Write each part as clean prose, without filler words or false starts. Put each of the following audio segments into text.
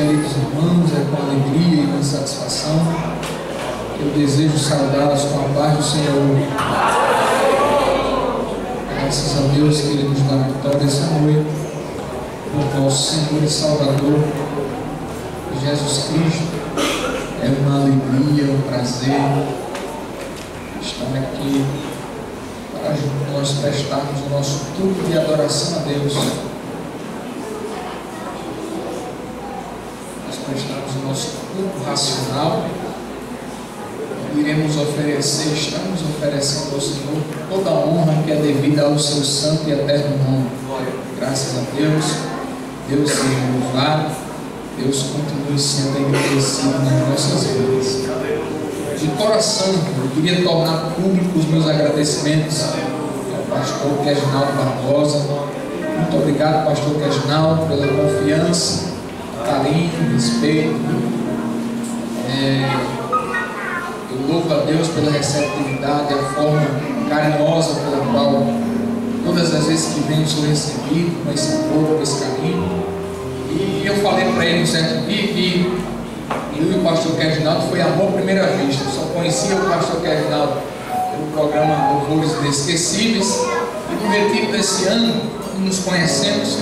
queridos irmãos, é com alegria e com satisfação que eu desejo saudá-los com a paz do Senhor. Graças a Deus que Ele nos dá a vitória essa noite, por nosso Senhor e Salvador, Jesus Cristo. É uma alegria, um prazer estar aqui para nós prestarmos o nosso culto de adoração a Deus. Prestamos o nosso culto racional, iremos oferecer, estamos oferecendo ao Senhor toda a honra que é devida ao seu santo e eterno nome. Graças a Deus, Deus seja louvado, Deus continue sendo agradecido nas nossas vidas. De coração, eu queria tornar públicos os meus agradecimentos ao pastor Queginaldo Barbosa. Muito obrigado, pastor Queginaldo, pela confiança, carinho, respeito. Eu louvo a Deus pela receptividade, a forma carinhosa pela qual todas as vezes que venho sou recebido com esse amor, com esse carinho. E eu falei para ele um certo dia que eu e o pastor Queginaldo foi amor à primeira vista. Eu só conhecia o pastor Queginaldo pelo programa Louvores Inesquecíveis, e no retiro desse ano, quando nos conhecemos,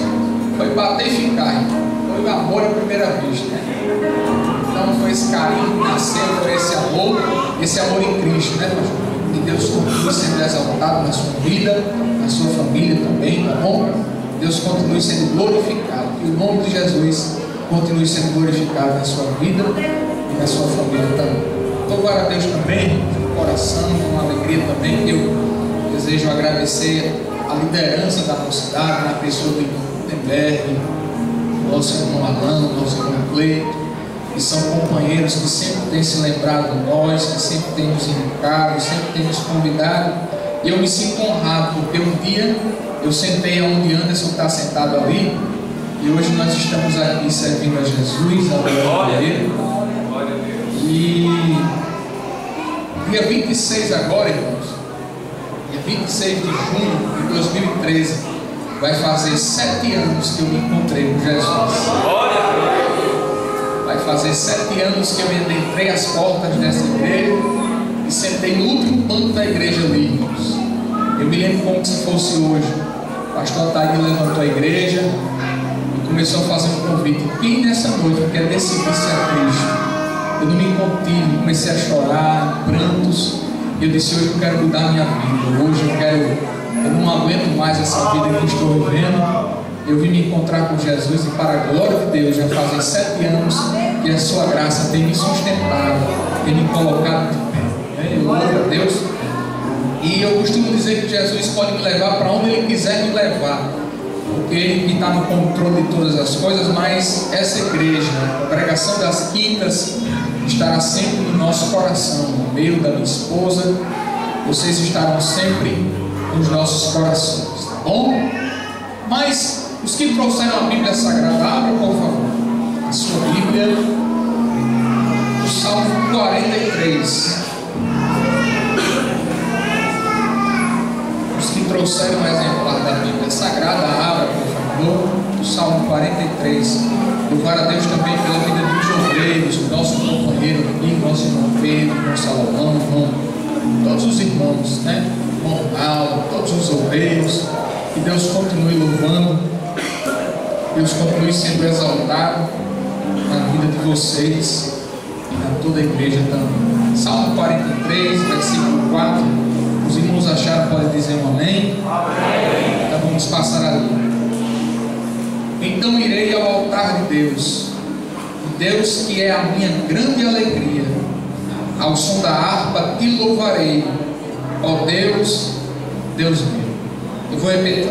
foi bater e ficar. Foi o amor à primeira vista. Então foi esse carinho que nasceu, foi esse amor em Cristo, né, pastor? Que Deus continue sendo exaltado na sua vida, na sua família também, tá bom? Deus continue sendo glorificado, que o nome de Jesus continue sendo glorificado na sua vida e na sua família também. Louvar a Deus também, de coração, com alegria também, que eu desejo agradecer a liderança da mocidade, na pessoa do irmão Gutenberg, nosso irmão Alan, nosso irmão Cleito, que são companheiros que sempre têm se lembrado de nós, que sempre têm nos indicado, sempre têm nos convidado. E eu me sinto honrado, porque um dia eu sentei onde Anderson está sentado ali, e hoje nós estamos aqui servindo a Jesus, adorando a Ele. E dia 26 agora, irmãos, dia 26 de junho de 2013, vai fazer 7 anos que eu me encontrei com Jesus. Vai fazer 7 anos que eu entrei as portas dessa igreja e sentei no último banco da igreja ali, irmãos. Eu me lembro como se fosse hoje. O pastor Taí levantou a igreja e começou a fazer um convite. Quem nessa noite quer decidir-se a Cristo? Eu não me contive, comecei a chorar, prantos. E eu disse: hoje eu quero mudar minha vida. Hoje eu não aguento mais essa vida que estou vivendo. Eu vim me encontrar com Jesus, e para a glória de Deus, já fazem 7 anos que a sua graça tem me sustentado, tem me colocado de pé. Eu louvo a Deus. E eu costumo dizer que Jesus pode me levar para onde Ele quiser me levar, porque Ele está no controle de todas as coisas. Mas essa igreja, a congregação das quintas, estará sempre no nosso coração, no meio da minha esposa. Vocês estarão sempre nos nossos corações, tá bom? Mas os que trouxeram a Bíblia Sagrada, abra por favor a sua Bíblia, o Salmo 43. Os que trouxeram o exemplar da Bíblia Sagrada, abra por favor o Salmo 43. Louvar a Deus também pela vida dos obreiros, o nosso companheiro aqui, nosso irmão Pedro, irmão Salomão, irmão, todos os irmãos, né? Irmão Ronaldo, todos os obreiros. Que Deus continue louvando, Deus continue sendo exaltado na vida de vocês e na toda a igreja também. Salmo 43, versículo 4. Os irmãos acharam, podem dizer um amém? Amém. Então vamos passar ali. Então irei ao altar de Deus, Deus que é a minha grande alegria. Ao som da harpa te louvarei, ó Deus, Deus meu. Eu vou repetir.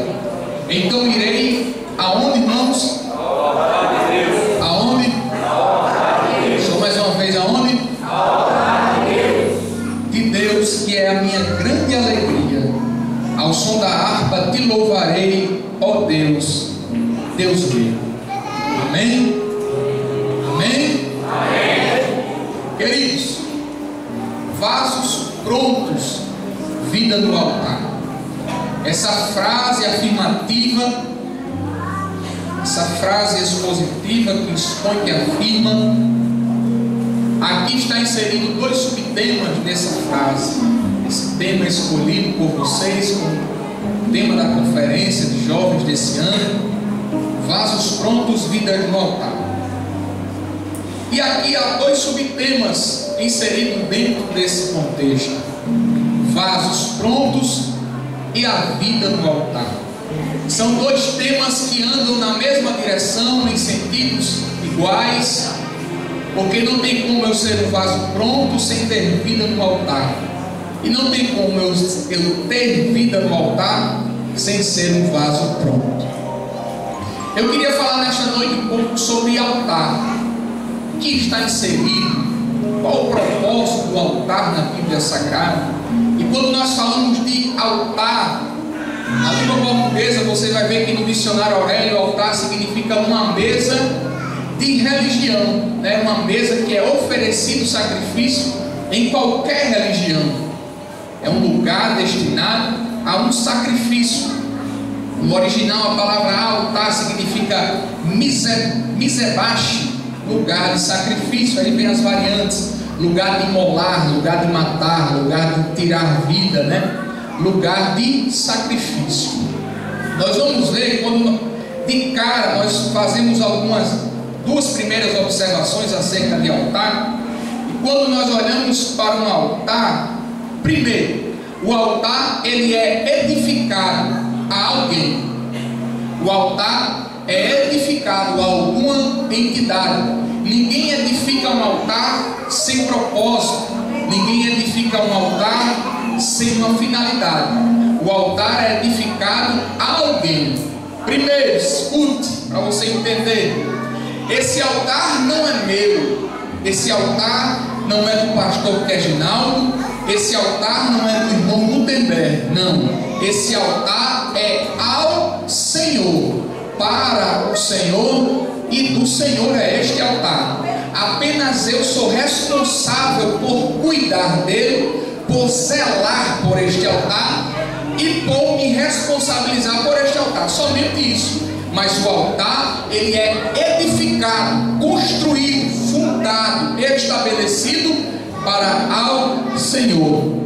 Então irei aonde, irmãos? Ao altar de Deus. Aonde? Ao altar de Deus. Só mais uma vez, aonde? Ao altar de Deus. De Deus que é a minha grande alegria. Ao som da harpa te louvarei, ó Deus, Deus meu. Amém? Amém? Amém. Queridos, vasos prontos, vida no altar. Essa frase afirmativa essa frase expositiva que expõe, que afirma. Aqui está inserido 2 subtemas nessa frase. Esse tema escolhido por vocês como tema da conferência de jovens desse ano: vasos prontos, vidas no altar. E aqui há 2 subtemas inseridos dentro desse contexto: vasos prontos e a vida no altar. São 2 temas que andam na mesma direção, em sentidos iguais, porque não tem como eu ser um vaso pronto sem ter vida no altar, e não tem como eu ter vida no altar sem ser um vaso pronto. Eu queria falar nesta noite um pouco sobre altar. O que está inserido? Qual o propósito do altar na Bíblia Sagrada? E quando nós falamos de altar, na língua portuguesa você vai ver que no dicionário Aurélio, altar significa uma mesa de religião, né? Uma mesa que é oferecido sacrifício em qualquer religião. É um lugar destinado a um sacrifício. No original a palavra altar significa misebache, lugar de sacrifício. Aí vem as variantes: lugar de imolar, lugar de matar, lugar de tirar vida, né? Lugar de sacrifício. Nós vamos ver, quando de cara nós fazemos duas primeiras observações acerca de altar. E quando nós olhamos para um altar, primeiro, o altar ele é edificado a alguém. O altar é edificado a alguma entidade. Ninguém edifica um altar sem propósito. Ninguém edifica um altar sem uma finalidade. O altar é edificado a alguém. Primeiro, escute para você entender. Esse altar não é meu. Esse altar não é do pastor Reginaldo. Esse altar não é do irmão Gutenberg. Não. Esse altar é ao Senhor, para o Senhor, e do Senhor é este altar. Apenas eu sou responsável por cuidar dele, por zelar por este altar e por me responsabilizar por este altar. Somente isso. Mas o altar ele é edificado, construído, fundado, estabelecido para ao Senhor.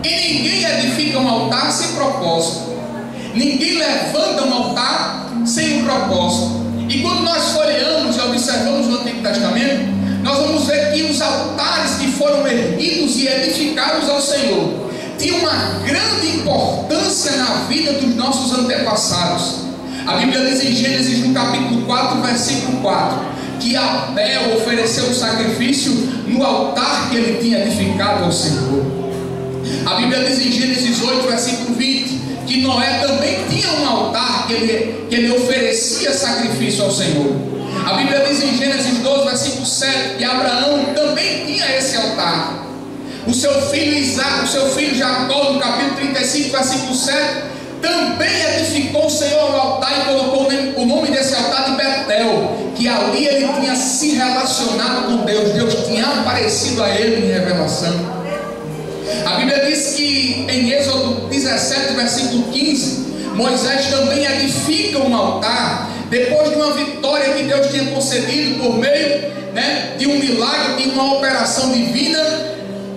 E ninguém edifica um altar sem propósito. Ninguém levanta um altar sem um propósito. E quando nós folheamos e observamos no Antigo Testamento, nós vamos ver que os altares que foram erguidos e edificados ao Senhor tinham uma grande importância na vida dos nossos antepassados. A Bíblia diz em Gênesis no capítulo 4, versículo 4, que Abel ofereceu um sacrifício no altar que ele tinha edificado ao Senhor. A Bíblia diz em Gênesis 8, versículo 20, que Noé também tinha um altar que ele oferecia sacrifício ao Senhor. A Bíblia diz em Gênesis 12, versículo 7, que Abraão também tinha esse altar. O seu filho Jacó, no capítulo 35, versículo 7, também edificou o Senhor no altar e colocou o nome desse altar de Betel, que ali ele tinha se relacionado com Deus. Deus tinha aparecido a ele em revelação. A Bíblia diz que em Êxodo 17, versículo 15, Moisés também edifica um altar depois de uma vitória que Deus tinha concedido por meio, né, de um milagre, de uma operação divina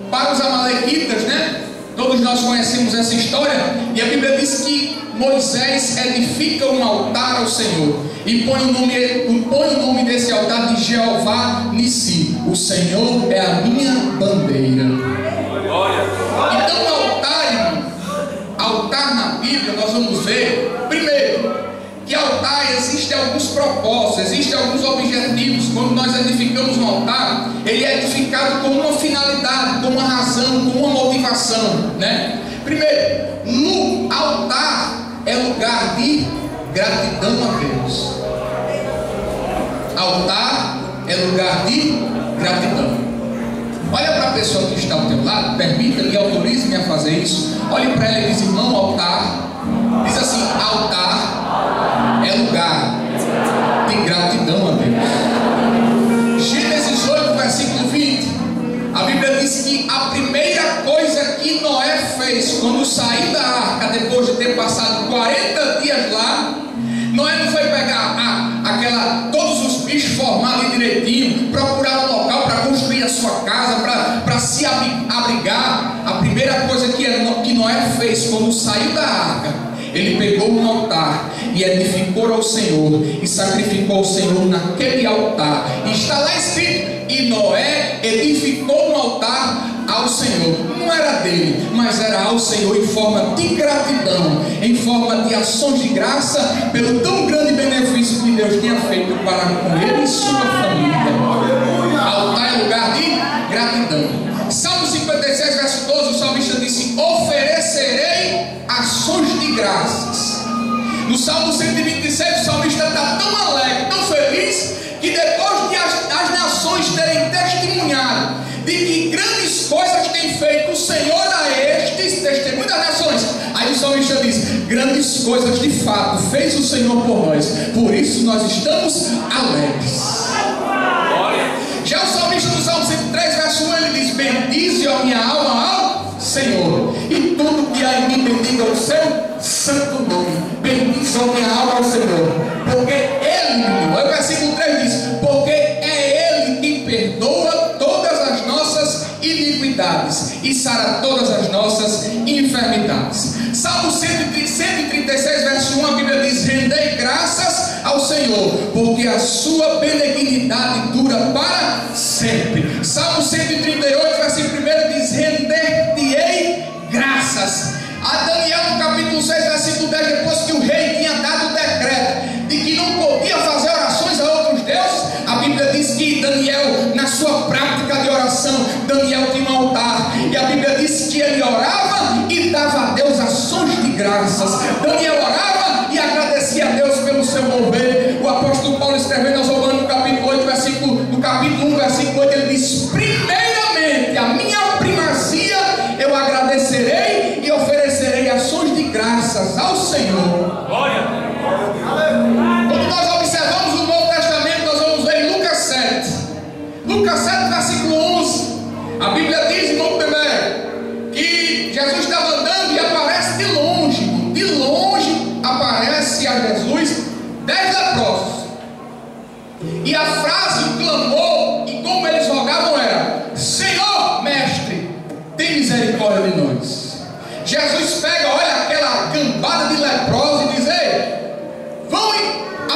para os amalequitas, né? Todos nós conhecemos essa história. E a Bíblia diz que Moisés edifica um altar ao Senhor e põe o nome desse altar de Jeová Nissi. O Senhor é a minha bandeira. Então altar na Bíblia nós vamos ver, primeiro, que altar existe alguns propósitos, existem alguns objetivos. Quando nós edificamos um altar, ele é edificado com uma finalidade, com uma razão, com uma motivação, né? Primeiro, no altar é lugar de gratidão a Deus. Altar é lugar de gratidão. Olha para a pessoa que está ao teu lado, permita-me, autorize-me a fazer isso. Olhe para ela e diz: irmão, altar. Diz assim: altar é lugar de gratidão a Deus. Gênesis 8, versículo 20. A Bíblia diz que a primeira coisa que Noé fez quando saiu da arca, depois de ter passado 40 dias lá, Noé não foi pegar a um altar e edificou ao Senhor e sacrificou ao Senhor naquele altar. E está lá escrito: e Noé edificou um altar ao Senhor. Não era dele, mas era ao Senhor, em forma de gratidão, em forma de ações de graça pelo tão grande benefício que Deus tinha feito para com ele e sua família. Altar é lugar de gratidão. Salmo 56, verso 12, o salmista disse: oferecerei ações de graças. No Salmo 126, o salmista está tão alegre, tão feliz, que depois de as nações terem testemunhado de que grandes coisas tem feito o Senhor a estes, testemunho das nações, aí o salmista diz: grandes coisas de fato fez o Senhor por nós, por isso nós estamos alegres. Já o salmista do Salmo 103, verso 1, ele diz: bendize a minha alma ao Senhor, e tudo que há em mim bendiga o seu santo nome. Bendize a minha alma ao Senhor, porque Ele, o versículo 3 diz: porque é Ele quem perdoa todas as nossas iniquidades e sara todas as nossas enfermidades. Salmo 136, verso 1, a Bíblia diz: rendei graças ao Senhor, porque a sua benignidade dura para sempre. Salmo 138, versículo 1 diz: render-te-ei graças. A Daniel, no capítulo 6, versículo 10, depois que o rei tinha dado o decreto de que não podia fazer orações a outros deuses, a Bíblia diz que Daniel, na sua prática de oração, Daniel tinha um altar, e a Bíblia diz que ele orava e dava a Deus ações de graças. Daniel orava e agradecia a Deus pelo seu mover. O apóstolo Paulo, escrevendo aos Romanos, no capítulo 8, no capítulo 1, versículo 8, ele diz: primeiramente a minha primazia eu agradecerei e oferecerei ações de graças ao Senhor. Quando nós observamos o Novo Testamento, nós vamos ver em Lucas 7. Lucas 7, versículo 11. A Bíblia diz, irmão primeiro, que Jesus estava andando e aparece de longe aparece a Jesus 10 leprosos. E a frase, o clamor, e como eles rogavam era: Senhor, mestre, tem misericórdia de nós. Jesus pega, olha aquela cambada de leprosos e diz: ei, vão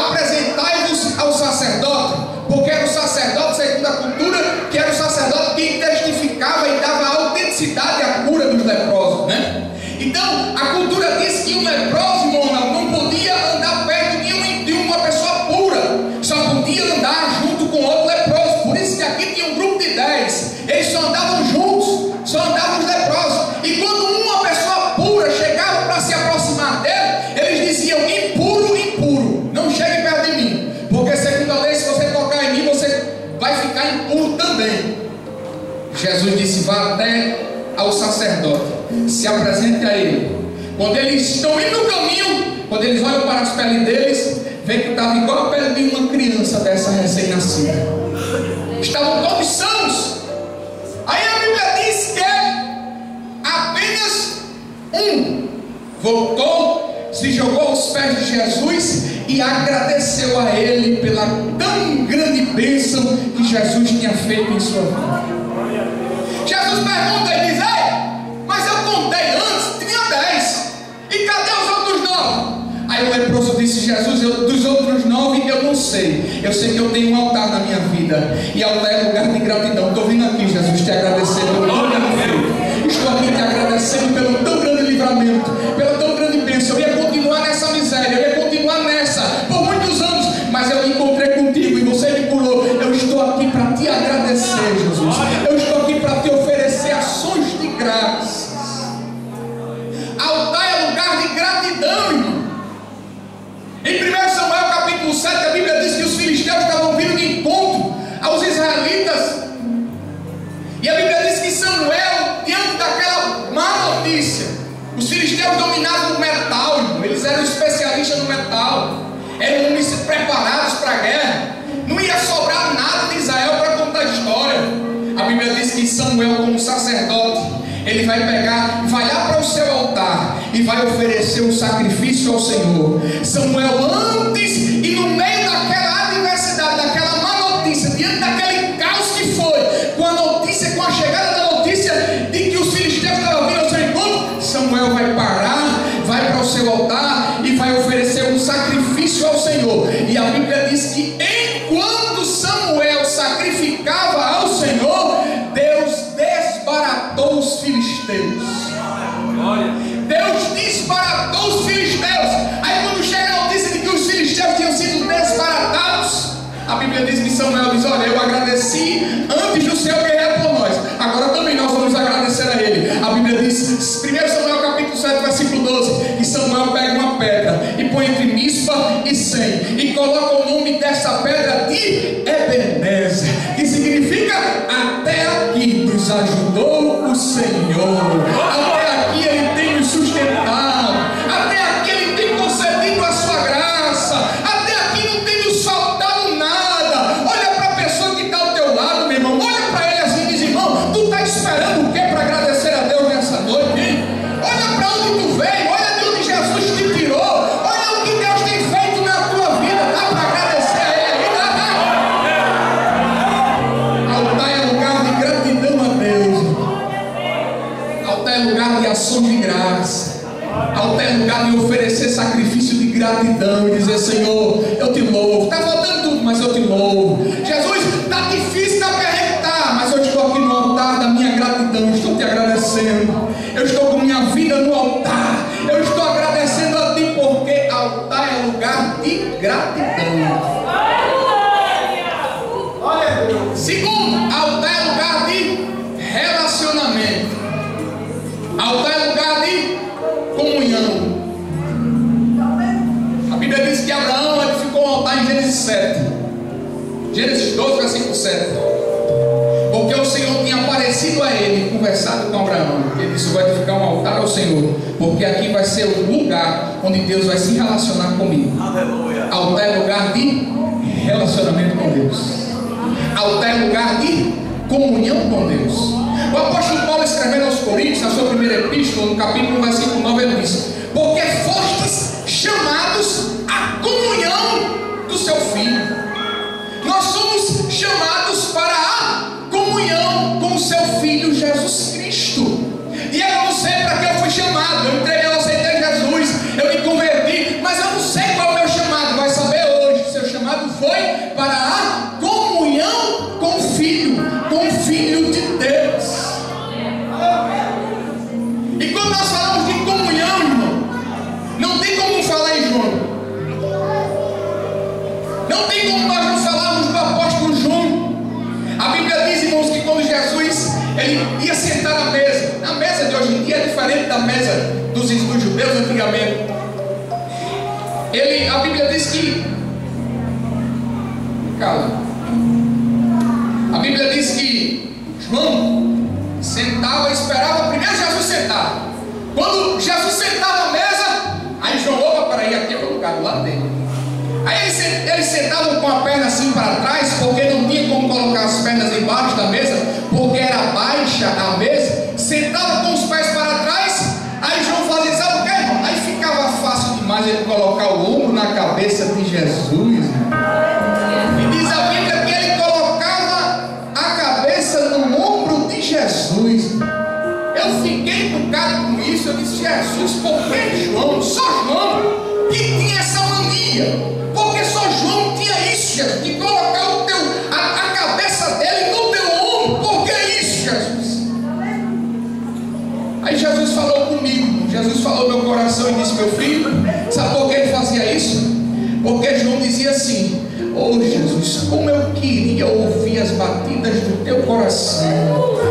apresentai-vos ao sacerdote, porque era o sacerdote, segundo a cultura, que era o sacerdote que testificava e dava autenticidade à cura dos leprosos, né? Então, a cultura diz que um leproso, não podia andar perto de uma pessoa pura, só podia andar junto com outro leproso. Por isso que aqui tinha um grupo de 10, eles só andavam juntos, só andavam os leprosos. E quando uma pessoa pura chegava para se aproximar dele, eles diziam: impuro, impuro, não chegue perto de mim, porque segundo a lei, se você tocar em mim, você vai ficar impuro também. Jesus disse: vá até ao sacerdote, se apresente a ele. Quando eles estão indo no caminho, quando eles olham para as peles deles, vê que estava igual a pele de uma criança dessa recém-nascida. Estavam todos sãos. Aí a Bíblia diz que apenas um voltou, se jogou aos pés de Jesus e agradeceu a ele pela tão grande bênção que Jesus tinha feito em sua vida. Jesus pergunta e diz: ei, mas eu contei antes, tinha 10, e cadê os outros 9? Aí o leproso disse: Jesus, dos outros 9 eu não sei, eu sei que eu tenho um altar na minha vida, e altar é lugar de gratidão. Estou vindo aqui, Jesus, te agradecer pelo tão grande feito, estou aqui te agradecendo pelo tão grande livramento, pela tão grande bênção. Eu ia continuar nessa miséria, eu ia continuar nessa por muitos anos, mas eu me encontrei contigo e você me curou. Eu estou aqui para te agradecer, Jesus. Eu estou aqui para te oferecer ações de graças. Altar é lugar de gratidão, irmão. Em 1 Samuel capítulo 7, a Bíblia diz que os filisteus estavam vindo de encontro aos israelitas. E a Bíblia diz que Samuel, diante daquela má notícia, os filisteus dominavam o metal, irmão. Eles eram especialistas no metal, eram homens preparados para a guerra. Não ia sobrar nada de Israel para contar a história. A Bíblia diz que Samuel, como sacerdote, ele vai pegar, vai lá para o seu altar e vai oferecer um sacrifício ao Senhor. Samuel, antes e no meio daquela adversidade, daquela má notícia, diante daquele caos que foi, com a chegada da notícia de que os filisteus estavam vindo ao seu encontro, Samuel vai parar, vai para o seu altar e vai Senhor. E a Bíblia diz que enquanto Samuel sacrificava ao Senhor, Deus desbaratou os filisteus. Deus desbaratou os filisteus. Aí quando chega a notícia de que os filisteus tinham sido desbaratados, a Bíblia diz que Samuel diz: olha, eu agradeci antes do Senhor guerrear por nós, agora também nós vamos agradecer a Ele. A Bíblia diz, 1 Samuel capítulo 7, versículo 12, que Samuel pega uma pedra e põe entre Mispa e Sem, e coloca o nome dessa pedra de Ebenezer, que significa até aqui nos ajudou o Senhor, até aqui Ele tem nos sustentado, até aqui Ele tem concedido a sua graça, até aqui não tem nos faltado nada. Olha para a pessoa que está ao teu lado, meu irmão, olha para ele assim e diz: irmão, tu está esperando o que para agradecer a Deus nessa noite, hein? Olha para onde tu veio, olha de onde Jesus te tirou, olha o que Deus tem feito na tua vida. Dá para agradecer a Ele, altar é lugar de gratidão a Deus, altar é lugar de ação de graça, altar é lugar de oferecer sacrifício de gratidão e dizer: Senhor, eu te louvo. Está faltando tudo, mas eu te louvo. Jesus, está difícil, está perrentar, mas eu estou aqui no altar da minha gratidão, estou te agradecendo. Eu estou com minha vida no altar, eu estou agradecendo a ti, porque altar é lugar de gratidão. Segundo, altar é lugar de relacionamento, altar é lugar de comunhão. A Bíblia diz que Abraão edificou um altar em Gênesis 7, Gênesis 12, versículo 7, porque o Senhor tinha aparecido a ele, conversado com Abraão. Ele disse: vai edificar um altar ao Senhor, porque aqui vai ser o lugar onde Deus vai se relacionar comigo. Aleluia. Altar é lugar de relacionamento com Deus, altar é lugar de comunhão com Deus. O apóstolo Paulo, escrevendo aos Coríntios, na sua primeira epístola, no capítulo 1, versículo 9, ele diz: porque fostes chamados à comunhão do seu Filho. Nós somos chamados para a comunhão com o seu Filho Jesus Cristo. E eu não sei para que eu fui chamado. Eu entrei, eu aceitei Jesus, eu me converti, mas eu não sei qual é o meu chamado. Vai saber hoje. Seu chamado foi para a comunhão com o Filho de Deus. E quando nós falamos de comunhão, irmão, não tem como falar em João. Não tem como nós não falarmos do apóstolo João. A Bíblia diz, irmãos, que quando Jesus ele ia sentar à mesa, a mesa de hoje em dia é diferente da mesa dos judeus antigamente. A Bíblia diz que a Bíblia diz que João sentava e esperava primeiro Jesus sentar. Quando Jesus sentava à mesa, aí João: opa, para aí, aqui é o lugar do lado dele. Aí eles sentavam com a perna assim para trás, porque não tinha como colocar as pernas embaixo da mesa, porque era baixa a mesa. Sentava com os pés para trás. Aí João fazia: sabe o que, irmão? Aí ficava fácil demais ele colocar o ombro na cabeça de Jesus. E diz a Bíblia que ele colocava a cabeça no ombro de Jesus. Eu fiquei tocado com isso. Eu disse: Jesus, por que João? Só João que tinha essa mania. Porque só João tinha isso, Jesus, de colocar a cabeça dele no teu ombro. Por que isso, Jesus? Aí Jesus falou comigo, Jesus falou no meu coração e disse: meu filho, sabe por que ele fazia isso? Porque João dizia assim: oh Jesus, como eu queria ouvir as batidas do teu coração.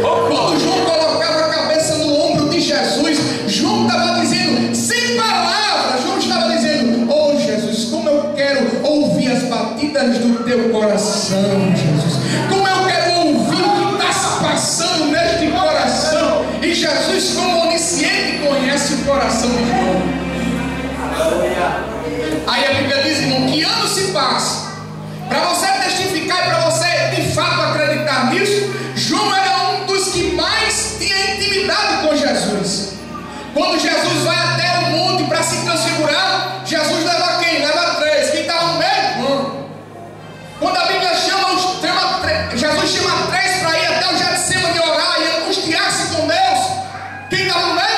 Quando João colocava a cabeça no ombro de Jesus, João estava dizendo, sem palavras, João estava dizendo: oh Jesus, como eu quero ouvir as batidas do teu coração, Jesus. Como eu quero ouvir o que está se passando neste coração. E Jesus, como onisciente, conhece o coração de João. Aí a Bíblia diz, irmão, que anos se passam para você testificar e para você de fato acreditar nisso. João era um dos que mais tinha intimidade com Jesus. Quando Jesus vai até o monte para se transfigurar, Jesus leva quem? Leva 3. Quem estava no meio? João. Quando a Bíblia Jesus chama 3 para ir até o Getsemane orar e angustiar-se com Deus. Quem estava no meio?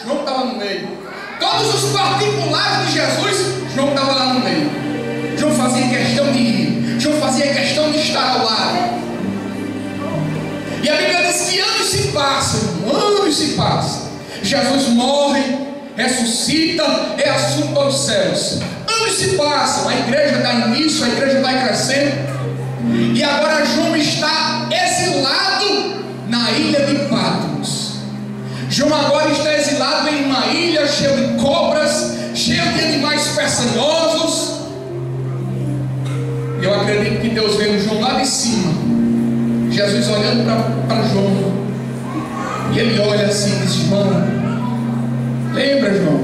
João estava no meio. Todos os particulares de Jesus, João estava lá no meio. João João fazia questão de estar ao lado. E a Bíblia diz que anos se passam, anos se passam. Jesus morre, ressuscita, é assunto aos céus. Anos se passam, a igreja dá início, a igreja vai crescendo. E agora João está exilado na ilha de Patmos. João agora está exilado em uma ilha cheia de cobras, cheia de animais peçonhosos. Eu acredito que Deus vendo João lá de cima, Jesus olhando para João, e ele olha assim e diz: João, lembra, João,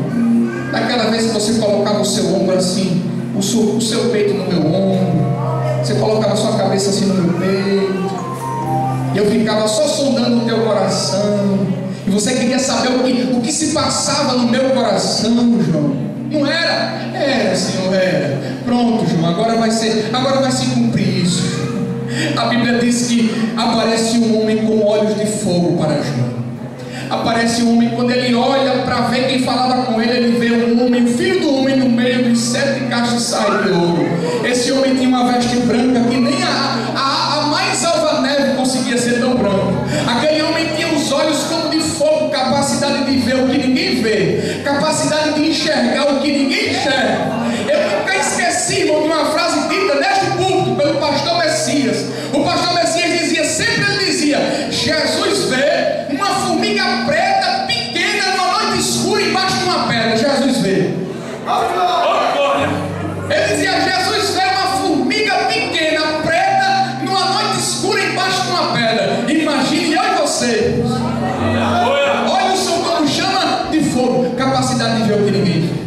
daquela vez que você colocava o seu ombro assim, o seu peito no meu ombro, você colocava a sua cabeça assim no meu peito, e eu ficava só sondando o teu coração, e você queria saber o que se passava no meu coração, João? Não era? Era, Senhor, era. Pronto, João, agora vai se cumprir isso. A Bíblia diz que aparece um homem com olhos de fogo para João. Aparece um homem, quando ele olha para ver quem falava com ele, ele vê um homem, o filho do homem, no meio dos 7 cachos sai de ouro. Esse homem tinha uma veste branca que nem a mais alva neve conseguia ser tão branca. Aquele homem tinha os olhos como de fogo, capacidade de ver o que ninguém vê, capacidade de enxergar o que ninguém enxerga. Eu nunca esqueci, irmão, de uma frase dita neste púlpito pelo pastor Messias. O pastor Messias dizia, sempre ele dizia: Jesus vê uma formiga preta pequena numa noite escura embaixo de uma pedra. Jesus vê. Ele dizia: Jesus vê uma formiga pequena preta numa noite escura embaixo de uma pedra. Imagine eu e você. Olha o som como chama de fogo, capacidade de ver o que ninguém vê.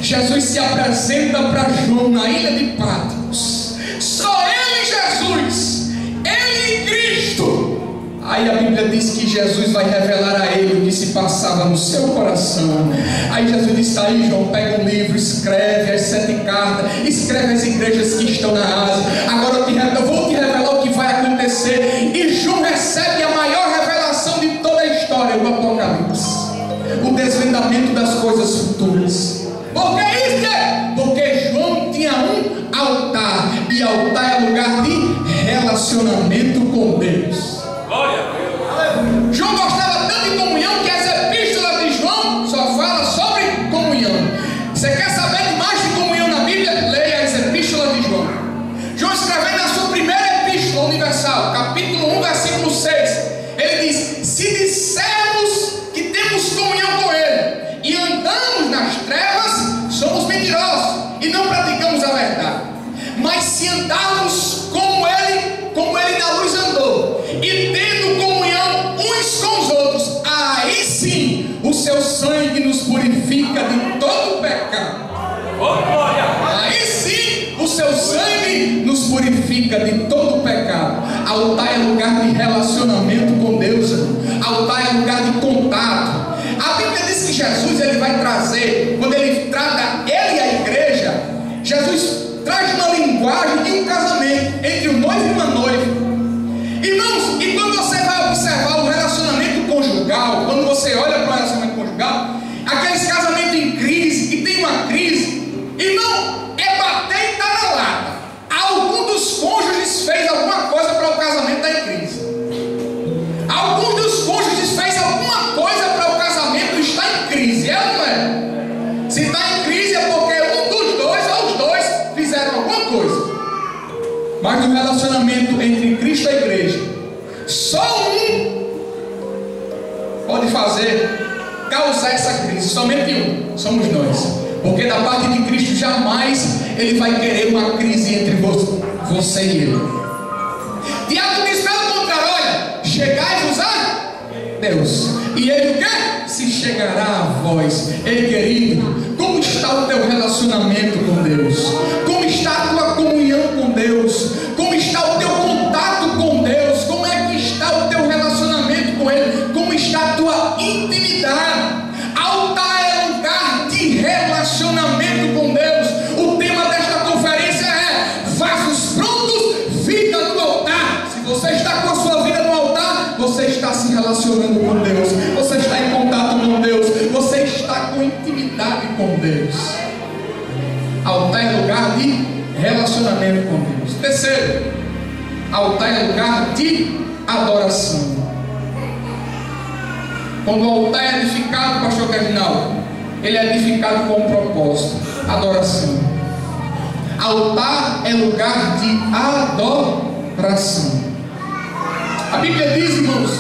Jesus se apresenta para João na ilha de Patmos. Só ele, Jesus, ele e Cristo. Aí a Bíblia diz que Jesus vai revelar a ele o que se passava no seu coração. Aí Jesus diz: tá aí, João, pega um livro, escreve as 7 cartas, escreve as igrejas que estão na Ásia. Agora eu vou te revelar o que vai acontecer. E João recebe a maior revelação de toda a história, o Apocalipse, o desvendamento das coisas futuras. Por que isso? Porque João tinha um altar, e altar é lugar de relacionamento com Deus. Glória a Deus. João gostava tanto de comunhão que as epístolas de João só falam sobre comunhão. Você quer saber mais de comunhão na Bíblia? Leia as epístolas de João. João escrevendo na sua primeira epístola universal, capítulo 1, versículo 6, ele diz: se dissermos que temos comunhão com Ele e andamos nas trevas, somos mentirosos e não praticamos a verdade. Mas se andarmos como Ele na luz andou, e tendo comunhão uns com os outros, aí sim o seu sangue nos purifica de todo pecado. Aí sim o seu sangue nos purifica de todo pecado. Altar é lugar de relacionamento com Deus. Altar é lugar de contato. A Bíblia diz que Jesus ele vai trazer, quando ele trata ele e a igreja, Jesus traz uma linguagem de um casamento entre um noivo e uma noiva. Irmãos, e quando você vai observar o relacionamento conjugal, quando você olha para o relacionamento conjugal, aqueles casamentos em crise, que tem uma crise, irmão, é bater e estar na lata. Algum dos cônjuges fez alguma coisa para o casamento estar em crise. Algum dos cônjuges fez alguma coisa para o casamento estar em crise, é ou não é? Se está em crise é porque um dos dois ou os dois fizeram alguma coisa. Mas no relacionamento entre Cristo e a igreja, só um pode causar essa crise, somente um, somos nós. Porque da parte de Cristo jamais ele vai querer uma crise entre você e ele. Tiago diz pelo contrário: olha, chegai-vos a Deus, e ele o quê? Se chegará a vós. Ei, querido, como está o teu relacionamento com Deus? Como está a tua comunhão com Deus? Como está o teu contato com Deus? Como é que está o teu relacionamento com Ele? Como está a tua intimidade? Altar é lugar de relacionamento com Deus. O tema desta conferência é: vasos prontos, vida no altar. Se você está com a sua vida no altar, você está se relacionando com Deus, você está em contato com Deus, você está com intimidade com Deus. Altar é lugar de relacionamento. relacionamento com Deus. Terceiro, altar é lugar de adoração. Quando o altar é edificado, pastor Cardinal, ele é edificado com um propósito: adoração. Altar é lugar de adoração. A Bíblia diz, irmãos,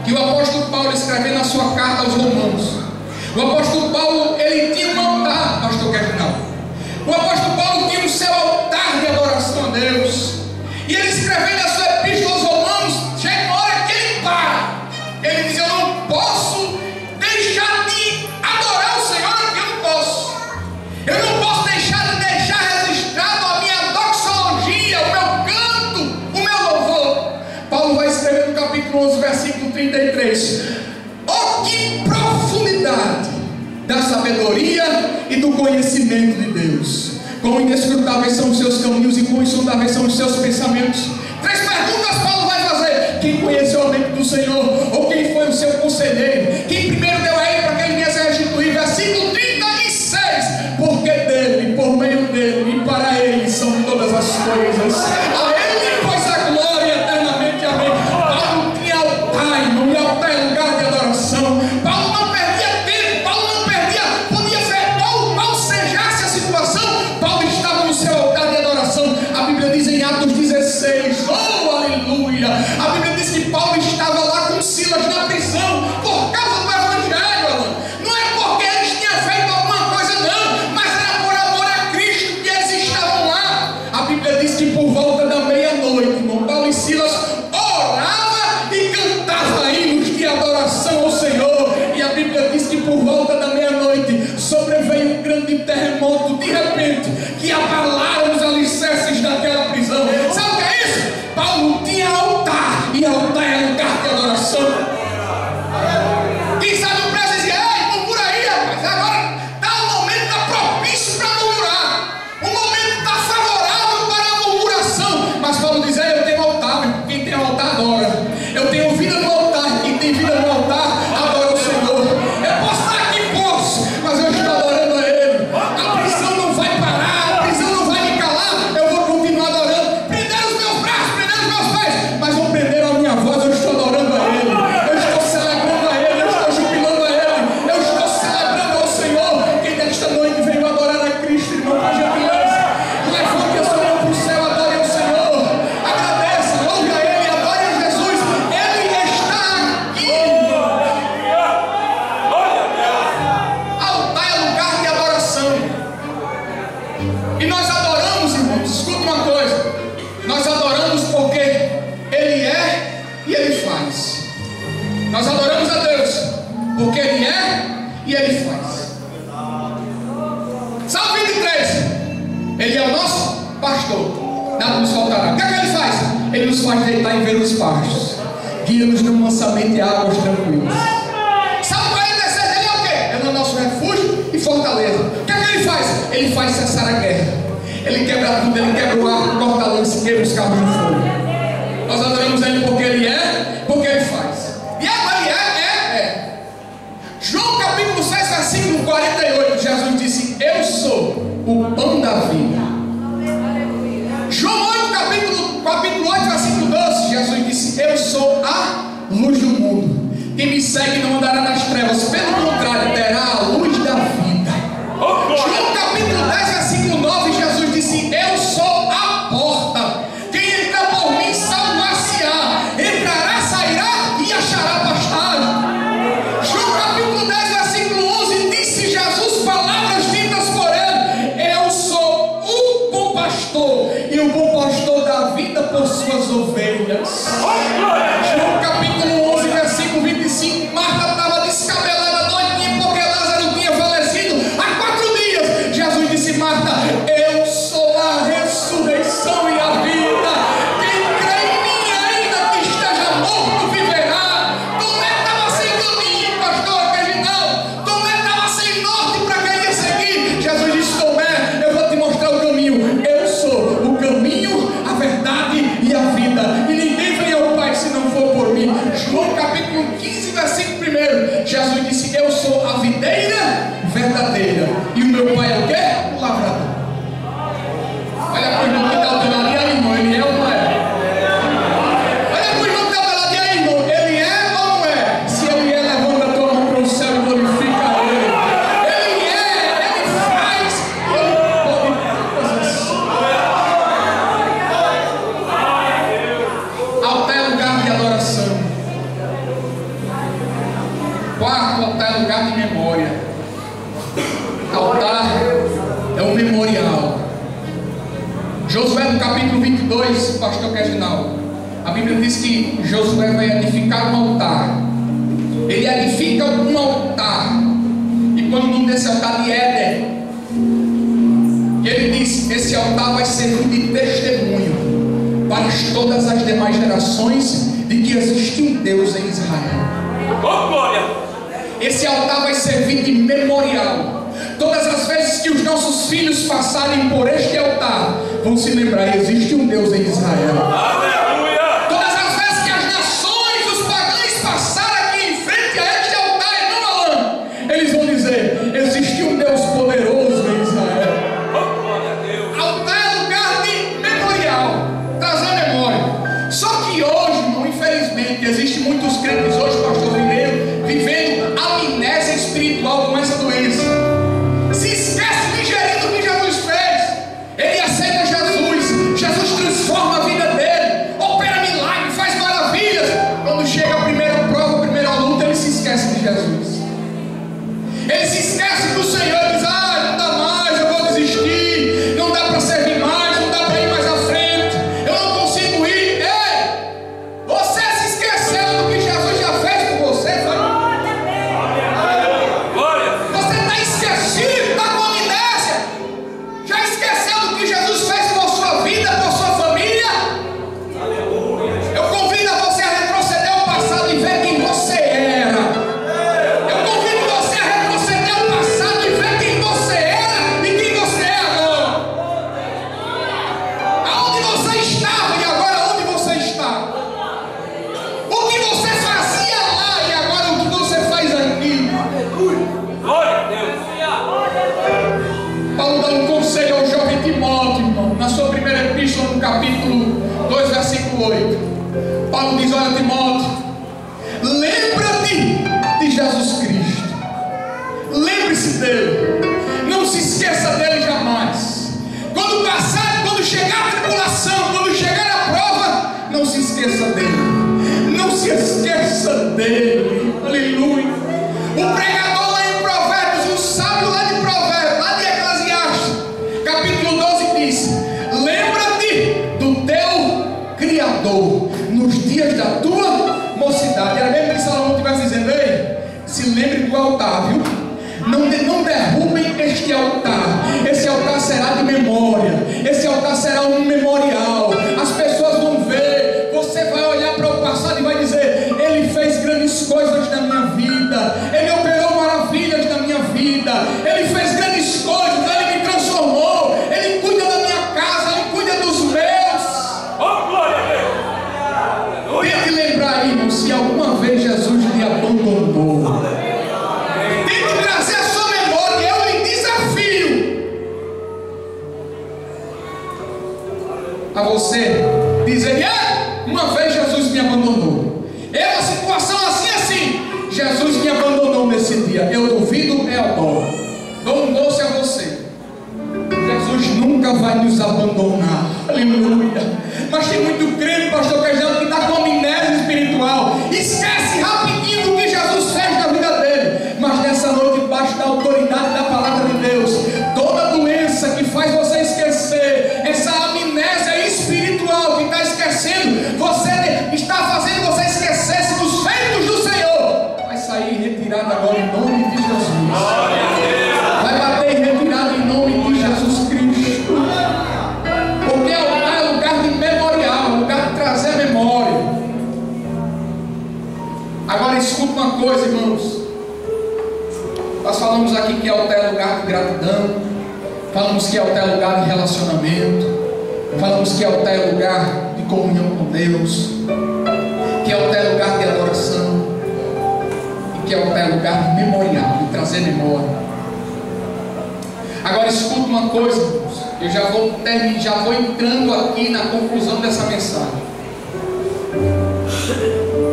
que o apóstolo Paulo, escrevendo a sua carta aos Romanos, o apóstolo Paulo, ele tinha um altar, pastor Cardinal. O apóstolo Paulo tinha o seu altar de adoração a Deus. E ele, escrevendo a sua epístola aos Romanos, chega uma hora que ele para. Ele diz: eu não posso deixar de adorar o Senhor, porque eu não posso. Eu não posso deixar registrado a minha doxologia, o meu canto, o meu louvor. Paulo vai escrever no capítulo 11, versículo 33. Oh, que profundidade da sabedoria e do conhecimento de Deus! Quão inescrutáveis são os seus caminhos e quão insondáveis são os seus pensamentos. 3 perguntas Paulo vai fazer: quem conheceu a mente do Senhor? Ou quem foi o seu conselheiro? Quem primeiro deu a ele para que ele viesse a restituir? Versículo 36. Porque dele, por meio dele e para ele são todas as coisas. A ele, pois, a glória eternamente. Amém. Paulo tinha altar, irmão, e altar é lugar de adoração. Paulo não perdia tempo, Paulo não perdia, podia ver qual sejasse a situação, Paulo estava no seu altar de adoração. A Bíblia diz em Atos 16, oh aleluia, a Bíblia diz que Paulo estava lá com Silas na prisão, por causa do Evangelho, Alan. Não é porque eles tinham feito alguma coisa não, mas era por amor a Cristo que eles estavam lá. A Bíblia diz que por volta da meia-noite, irmão, Paulo e Silas orava e cantava hinos de adoração ao Senhor. E a Bíblia diz que por volta da meia-noite sobreveio um grande terremoto de repente, que abalaram os alicerces daquela prisão. Sabe o que é isso? Paulo tinha altar, e altar é lugar de adoração. Quem sabe o preço dizia: ei, murmura aí, rapaz, agora está o momento, está propício para murmurar, o momento está favorável para a murmuração. Mas Paulo diz: eu tenho altar, quem tem altar adora. Eu tenho vida no altar, quem tem vida no altar adora o Senhor. Eu posso estar aqui, posso, mas eu estou adorando a Ele. A prisão não vai parar, a prisão não vai me calar, eu vou continuar adorando. Prender os meus braços, prender os meus pés, mas vão prender a minha voz, eu estou adorando a Ele. Eu estou celebrando a Ele, eu estou jubilando a Ele, eu estou celebrando ao Senhor. Quem nesta noite veio adorar a Cristo, irmão, com gentileza, levante a sua mão para o céu, adore ao Senhor, agradeça, louve a Ele, adore a Jesus. Ele está aqui. Altar é lugar de adoração. E nós adoramos, irmãos, escuta uma coisa: nós adoramos porque Ele é e Ele faz. Nós adoramos a Deus porque Ele é e Ele faz. Salmo 23. Ele é o nosso pastor, nada nos faltará. O que é que Ele faz? Ele nos faz deitar em verdes pastos, guia-nos mansamente a águas tranquilas. Salmo 46, Ele é o quê? Ele é o nosso refúgio e fortaleza. O que é que Ele faz? Ele faz cessar a guerra. Ele quebra tudo, Ele quebra o arco, corta a lança e quebra os carros de fogo. Nós adoramos Ele porque Ele é, porque Ele faz. E agora Ele é. João capítulo 6, versículo 48, Jesus disse: eu sou o pão da vida. João 8, capítulo 8, versículo 12, Jesus disse: eu sou a luz do mundo. Quem me segue não andará nas trevas, pelo contrário, terá a luz da vida. João capítulo 10, versículo 9, Jesus disse: eu sou a porta. Quem entra por mim salvar-se-á, entrará, sairá e achará pastagem. João capítulo 10, versículo 11, disse Jesus palavras ditas por Ele: eu sou o bom pastor, e o bom pastor dá vida por suas ovelhas. João capítulo 11, versículo 25, Marta estava descabelada, doidinha, porque Lázaro tinha falecido há 4 dias. Jesus disse: Marta, eu sou a ressurreição e a vida. Quem crê em mim, ainda que esteja morto, viverá. Tomé estava sem caminho, pastor Reginaldo. Tomé estava sem norte para quem ia seguir. Jesus disse: Tomé, eu vou te mostrar o caminho. Eu sou o caminho, a verdade e a vida. E ninguém vem ao Pai se não for por mim. Josué no capítulo 22, pastor Reginaldo, a Bíblia diz que Josué vai edificar um altar. Ele edifica um altar, e põe o nome desse altar de Éden. E ele diz: esse altar vai servir de testemunho para todas as demais gerações de que existe um Deus em Israel. Oh, glória! Esse altar vai servir de memorial. Todas as vezes que os nossos filhos passarem por este altar, vão se lembrar: existe um Deus em Israel. Aleluia! Todas as vezes que as nações, os pagãos passarem aqui em frente a este altar, irmão Alan, eles vão dizer: existe um Deus poderoso em Israel. Oh, glória a Deus! Altar é lugar de memorial, trazer memória. Só que hoje, irmão, infelizmente, existem muitos crentes hoje, pastor Mineiro, vivendo amnésia espiritual com essa doença. Se esquece de gerir o que Jesus fez. Ele aceita Jesus. Jesus transforma a vida dele, opera milagre, faz maravilhas. Quando chega a primeira prova, a primeira luta, ele se esquece de Jesus. Ele se esquece do Senhor e diz: não dá mais, eu vou desistir, não dá para servir mais, não dá para ir mais à frente, eu não consigo ir. Ei, você se esqueceu do que Jesus já fez por você, foi? Glória! Você está esquecido, está com amnésia. Já esqueceu do que Jesus fez por sua vida, por sua família? Eu convido a você a retroceder ao passado e ver quem você era. Eu convido você a retroceder ao passado e ver quem você era e quem você é agora. Aonde você estava e agora onde você está. O que você fazia lá e agora o que você faz aqui. Glória a Deus! Paulo dá um conselho ao jovem Timóteo, irmão, na sua primeira epístola, no capítulo 2, versículo 8. Paulo diz: olha, Timóteo, lembra-te de Jesus Cristo. Lembre-se dele. Não se esqueça dele jamais. Quando passar, quando chegar a tribulação, quando chegar a prova, não se esqueça dele. Não se esqueça dele. Aleluia. O pregador lá em Provérbios, o sábio lá de Provérbios, lá de Eclesiastes, capítulo 12 diz: lembra-te do teu Criador nos dias da tua mocidade. Era mesmo que Salomão estivesse dizendo: ei, se lembre do altar, viu? Não derrubem este altar. Esse altar será de memória. Esse altar será um memorial. As pessoas vão ver. Você vai olhar para o passado e vai dizer: ele fez grandes coisas na minha vida. Ele operou maravilhas na minha vida. Ele fez grandes coisas. Ele me transformou. Ele cuida da minha casa. Ele cuida dos meus. Oh, glória a Deus! Tente lembrar, irmão, se alguma vez Jesus lhe abandonou. Tente trazer a sua memória. Eu lhe desafio a você dizer: uma vez Jesus me abandonou. É uma situação assim. Jesus me abandonou nesse dia. Eu duvido, é adoro. Dou um doce a você. Jesus nunca vai nos abandonar. Aleluia. Mas tem muito crente, pastor Reginaldo, que está com amnésia espiritual. Esquece rapidinho do que Jesus fez na vida dele. Mas nessa noite, debaixo da autoridade da palavra de Deus, toda doença que faz você esquecer, essa amnésia espiritual que está esquecendo, você está fazendo você esquecer-se dos feitos do Senhor, vai sair retirada agora em nome de Jesus. Vai bater em retirada em nome de Jesus Cristo. Porque altar é lugar de memorial, lugar de trazer a memória. Agora escuta uma coisa, irmãos. Nós falamos aqui que altar é lugar de gratidão. Falamos que altar é lugar de relacionamento. Falamos que altar é lugar de comunhão com Deus. Que altar é lugar de adoração. E que altar é lugar de memorial, de trazer memória. Agora escuta uma coisa, irmãos. Eu já vou entrando aqui na conclusão dessa mensagem.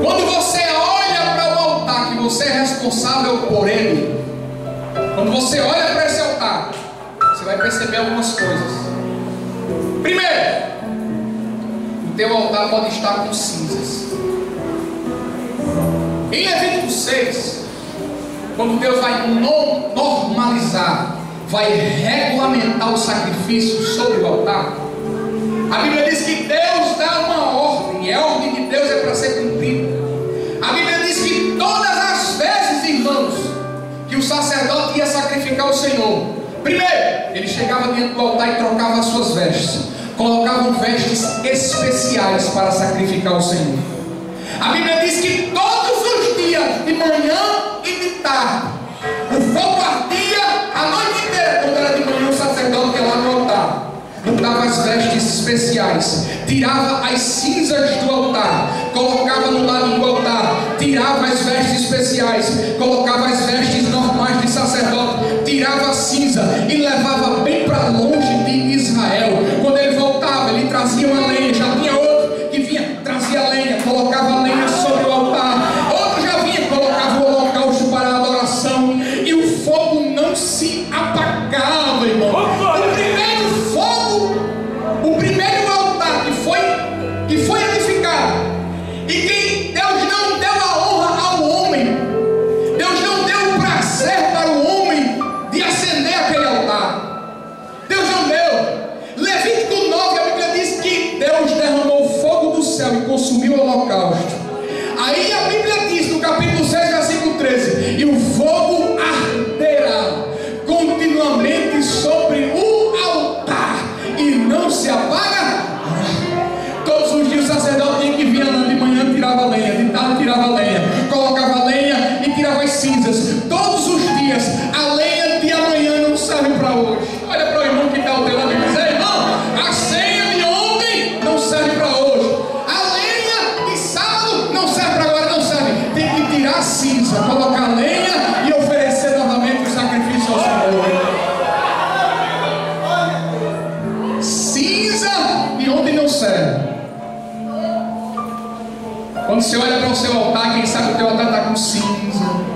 Quando você olha para o altar, que você é responsável por ele, quando você olha para esse altar, você vai perceber algumas coisas. Primeiro, o teu altar pode estar com cinzas. Em Levítico 6, quando Deus vai normalizar, vai regulamentar o sacrifício sobre o altar, ao Senhor. Primeiro, ele chegava diante do altar e trocava as suas vestes, colocavam vestes especiais para sacrificar ao Senhor. A Bíblia diz que todos os dias, de manhã e de tarde, o fogo ardia a noite inteira. Quando era de manhã, o sacerdote ia lá no altar, botava as vestes especiais, tirava as cinzas do altar, colocava no lado do altar, tirava as vestes especiais, colocava as vestes normais de sacerdote, tirava a cinza e levava bem para longe de Israel. Quando ele voltava, ele trazia uma lenha. Já tinha outro que vinha, trazia lenha, colocava a lenha sobre o altar. Outro já vinha, colocava o holocausto para a adoração, e o fogo não se apagava, irmão. O primeiro fogo, o primeiro altar que foi edificado, e que Deus não deu a honra ao homem, Deus não deu o prazer para o homem de acender aquele altar. Deus não deu. Levítico 9, a Bíblia diz que Deus derramou fogo do céu e consumiu o holocausto. Aí a Bíblia diz no capítulo 6, versículo 13: e o fogo arderá continuamente sobre o altar e não se apaga. Todos os dias o sacerdote tinha que vir andando. De manhã tirava lenha, de tarde tirava lenha, colocava lenha e tirava as cinzas. Todos os dias. A lenha de amanhã não serve para hoje. Olha para o irmão que está ao teu lado e diz: irmão, a ceia de ontem não serve para hoje, a lenha de sábado não serve para agora, não serve. Tem que tirar a cinza, colocar a lenha e oferecer novamente o sacrifício ao Senhor. Cinza de ontem não serve. Quando você olha para o seu altar, quem sabe o teu altar está com cinza.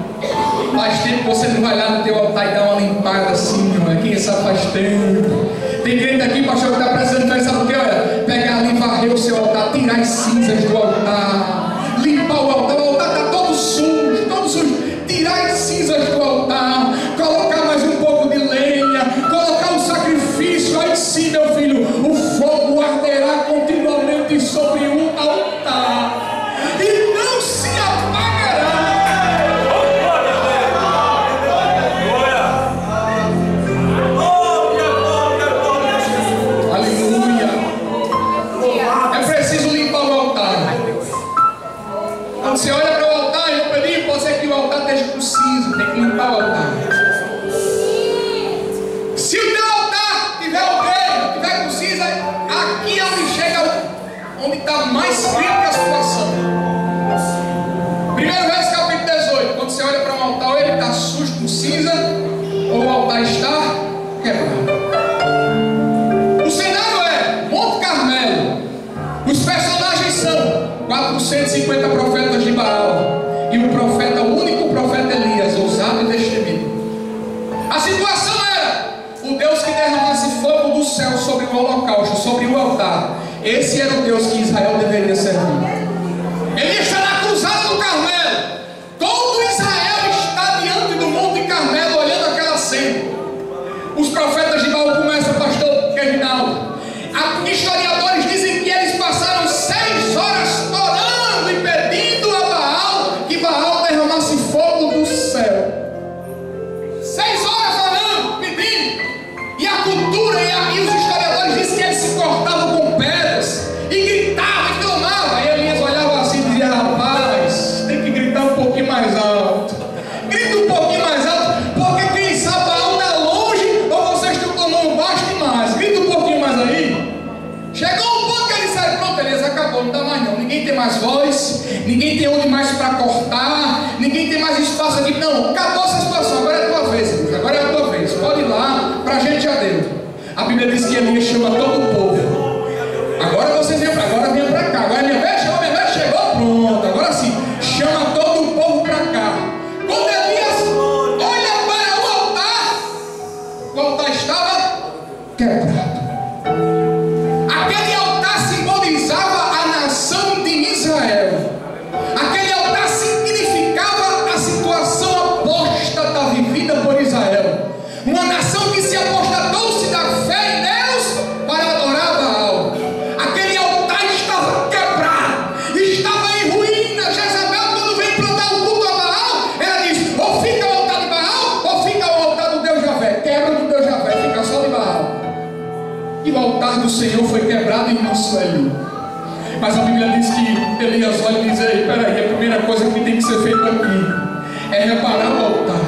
Faz tempo que você não vai lá no teu altar e dá uma limpada assim, ó. Quem sabe faz tempo. Tem crente aqui, pastor, que está precisando, sabe o que? Olha, pegar ali, varrer o seu altar, tirar as cinzas do altar, limpar o altar está todo sujo, tirar as cinzas do altar, colocar mais um pouco de lenha, colocar o sacrifício. Aí sim, meu filho, o fogo arderá continuamente sobre o altar e não se apagará. Aleluia. É preciso limpar o altar. Quando você olha para o altar, eu pedi, pode ser que o altar esteja com cinza, tem que limpar o altar. Se o teu altar tiver aldeia, tiver com cinza, aqui é onde chega, onde está mais crítica a situação. 1 Reis capítulo 18. Quando você olha para um altar, ou ele está sujo com cinza, ou o altar está quebrado. O cenário é Monte Carmelo. Os personagens são 450 profetas de Baal e o profeta, o único profeta Elias, ousado e destemido. A situação era o Deus que derramasse fogo do céu sobre o holocausto, sobre o altar. Esse era o Deus que Israel deveria servir. Ele está na cruzada do Carmelo. Todo Israel está diante do Monte Carmelo, olhando aquela cena. Os profetas de Baal começam, pastor Reginaldo. Historiadores dizem que eles passaram 6 horas orando e pedindo a Baal que Baal derramasse fogo do céu. 6 horas orando, pedindo. E a cultura e os historiadores dizem que eles se cortavam com pedras e gritavam e clamavam. Aí Elias olhava assim e dizia: rapaz, tem que gritar um pouquinho mais alto. Grita um pouquinho mais alto, porque quem sabe Baal está longe ou vocês estão clamando baixo demais. Grita um pouquinho mais aí. Chegou um ponto que ele disse: pronto, Elias, acabou, não dá mais não. Ninguém tem mais voz, ninguém tem onde mais para cortar, ninguém tem mais espaço aqui. Não, acabou essa situação, agora é a tua vez, Elias, agora é a tua vez. Pode ir lá, pra gente já deu. A Bíblia diz que Elias chama todo o povo. Agora vocês venham pra cá, agora minha vez chegou, pronto, agora sim, chama todo o povo pra cá. Quando Elias olha para o altar estava quebrado. Aquele altar simbolizava a nação de Israel. Aquele altar significava a situação apóstata vivida por Israel. Uma nação que se apostatou-se da fé em Deus para adorar irmã Sueli. Mas a Bíblia diz que Elias olha e diz: ei, peraí, a primeira coisa que tem que ser feita aqui é reparar o altar,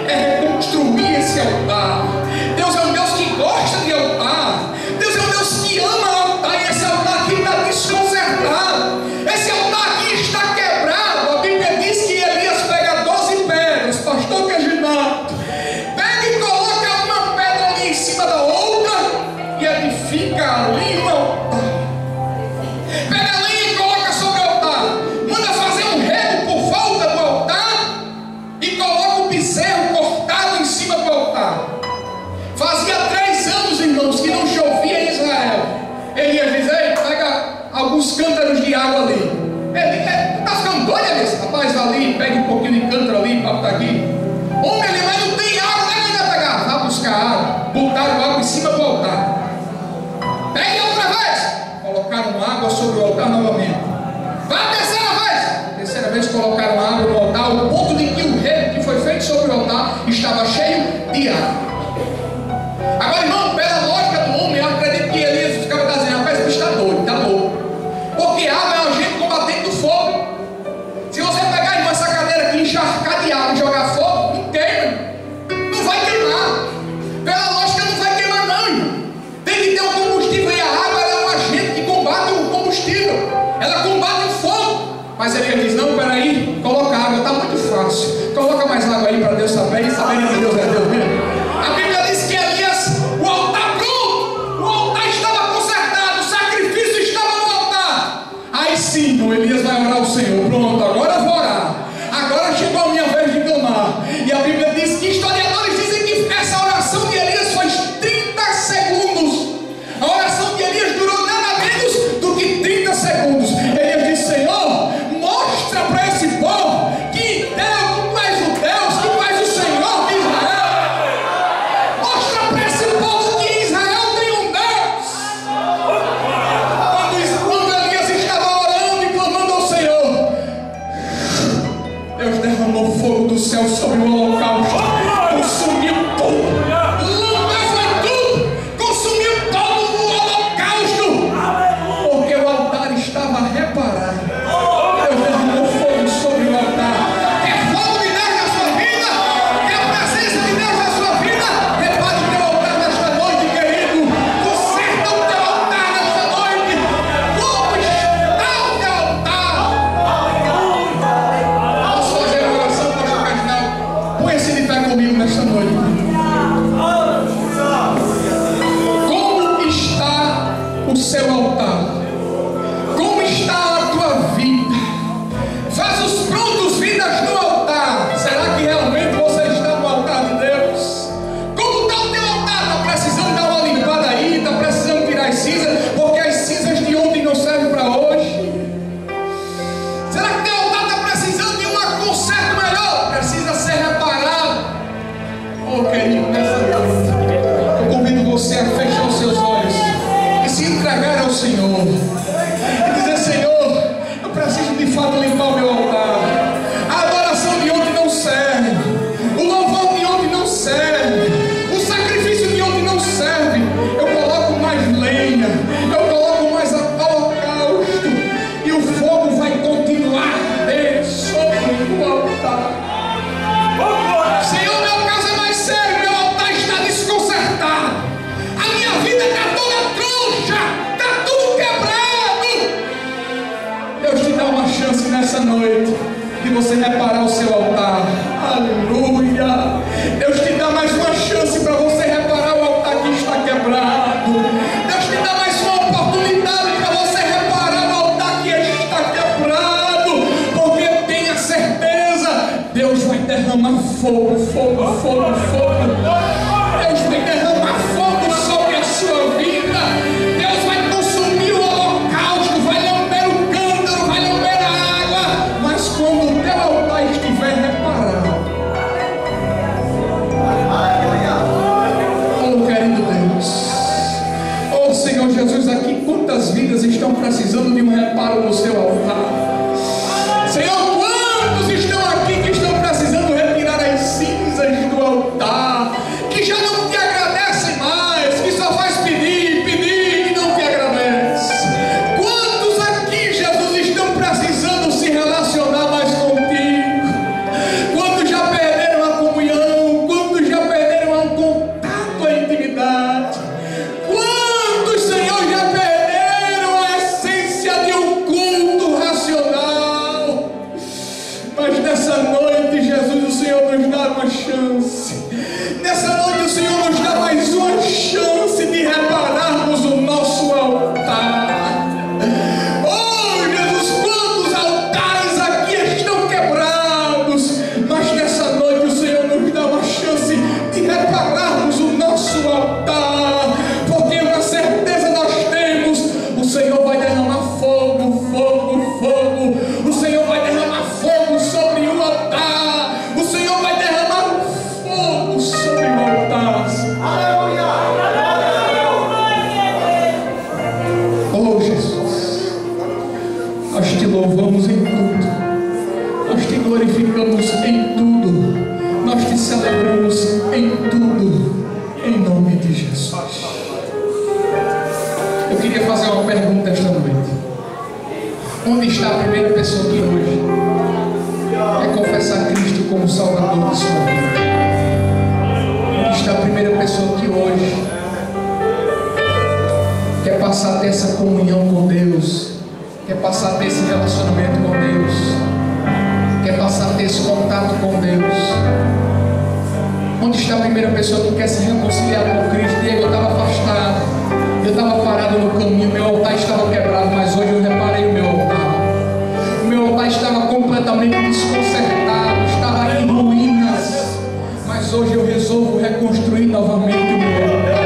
é reconstruir esse altar. Deus é um Deus que gosta de altar. Deus é um Deus que ama altar. E esse altar aqui está desconcertado. Esse altar aqui está quebrado. A Bíblia diz que Elias pega 12 pedras, pastor Caginato, pega e coloca uma pedra ali em cima da outra e edifica ali o altar. Pega ali e coloca sobre o altar. Manda fazer um rego por volta do altar e coloca o bezerro cortado em cima do altar. Fazia 3 anos, irmãos, que não chovia em Israel. Elias diz: ei, pega alguns cântaros de água ali. Ele está ficando doido, Elias? Rapaz, vai ali, pega um pouquinho de cântaro ali, papo está aqui. Homem, ali, mas não tem água, nem ainda pegar. Vai buscar água. Botaram água em cima do altar. Pegue outra vez. Colocaram água sobre o altar novamente. Vai a terceira vez. Terceira vez colocaram água no altar, ao ponto de que o rego que foi feito sobre o altar estava cheio de água. Agora, irmão, pela lógica do homem, eu acredito que Elias ficava dizendo: rapaz, esse bicho está doido, está louco. Porque água é um agente combatente do fogo. Se você pegar, irmão, essa cadeira aqui, encharcar de água e jogar fogo, não queima, não vai queimar. Pela lógica, não vai queimar, não, irmão. Tem que ter um combustível, e a água ela é um agente que combate o combustível, ela combate o fogo. Mas Elias diz: não, peraí, coloca água, está muito fácil. Coloca mais água aí para Deus saber, e saber que Deus é Deus mesmo. A Bíblia diz que Elias, o altar pronto, o altar estava consertado, o sacrifício estava no altar. Aí sim, o Elias vai orar ao Senhor: pronto, agora eu vou orar, agora chegou a minha vez de clamar. E a Bíblia diz que historiadores dizem que essa oração de Elias foi 30 segundos. A oração de Elias durou nada menos do que 30 segundos. Elias disse: Senhor, mostra para esse povo que Deus, tu és o Deus, tu és o Senhor de Israel. Mostra para esse povo que Israel tem um Deus. Quando Elias estava orando e clamando ao Senhor, Deus derramou fogo do céu sobre o holocausto, consumiu tudo, levou tudo, consumiu todo o holocausto, porque o altar estava reparado. Deus derramou fogo sobre o altar. Quer fogo de Deus na sua vida? Quer a presença de Deus na sua vida? Repare o teu altar nesta noite, querido. Conserta o teu altar nesta noite. Como está o teu altar? Posso fazer a oração, pastor Cardinal? Põe-se de pé comigo nesta noite. Como está o seu altar? Como está a tua vida? Faz os prontos vidas no altar. Será que realmente você está no altar de Deus? Como está o teu altar? Está precisando dar uma limpada aí? Está precisando tirar as cinzas? Porque as cinzas de ontem não servem para hoje. Será que teu altar está precisando de um conserto melhor? Precisa ser reparado. Oh, querido, nessa noite eu convido você a fechar os seus olhos e se entregar ao Senhor e dizer: Senhor, eu preciso de fato limpar o meu altar. A adoração de ontem não serve, o louvor de ontem não serve, o sacrifício de ontem não serve. Eu coloco mais lenha, eu coloco mais holocausto, e o fogo vai continuar sobre o altar. Senhor, meu caso é mais sério, meu altar está desconcertado, a minha vida está toda troncha, está tudo quebrado. Deus te dá uma chance nessa noite de você reparar o seu altar. Aleluia. Deus te dá mais uma chance para você reparar o altar que está quebrado. Deus te dá mais uma oportunidade para você reparar o altar que está quebrado, porque tenha certeza, Deus vai derramar fogo, fogo, fogo, fogo. Deus vai derramar fogo sobre a sua vida. Deus vai consumir o holocausto, vai lamber o cântaro, vai lamber a água. Mas quando o teu altar estiver reparado, oh, querido Deus, oh Senhor Jesus, aqui quantas vidas estão precisando de um reparo no seu altar? Senhor, quantos estão aqui que estão precisando retirar as cinzas do altar, que já não te agradecem mais, que só faz pedir, pedir e não te agradece? louvamos em tudo, nós te glorificamos em tudo, nós te celebramos em tudo, em nome de Jesus. Eu queria fazer uma pergunta esta noite. Onde está a primeira pessoa que hoje quer confessar Cristo como Salvador de sua vida? Onde está a primeira pessoa que hoje quer passar a ter essa comunhão com Deus, quer passar a ter esse relacionamento com Deus, quer passar a ter esse contato com Deus? Onde está a primeira pessoa que quer se reconciliar com Cristo? Diego, eu estava afastado, eu estava parado no caminho, meu altar estava quebrado, mas hoje eu reparei o meu altar. O meu altar estava completamente desconcertado, estava em ruínas, mas hoje eu resolvo reconstruir novamente o meu altar.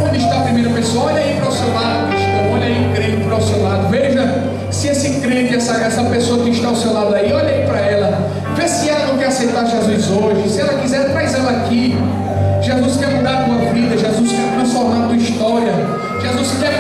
Onde está a primeira pessoa? Olha aí para o seu lado, cristão, olha aí, crente, para o seu lado. Veja se esse crente, essa pessoa que está ao seu lado aí, olha aí para ela. Vê se ela não quer aceitar Jesus hoje. Se ela quiser, traz ela aqui. Jesus quer mudar a tua vida, Jesus quer transformar a tua história, Jesus quer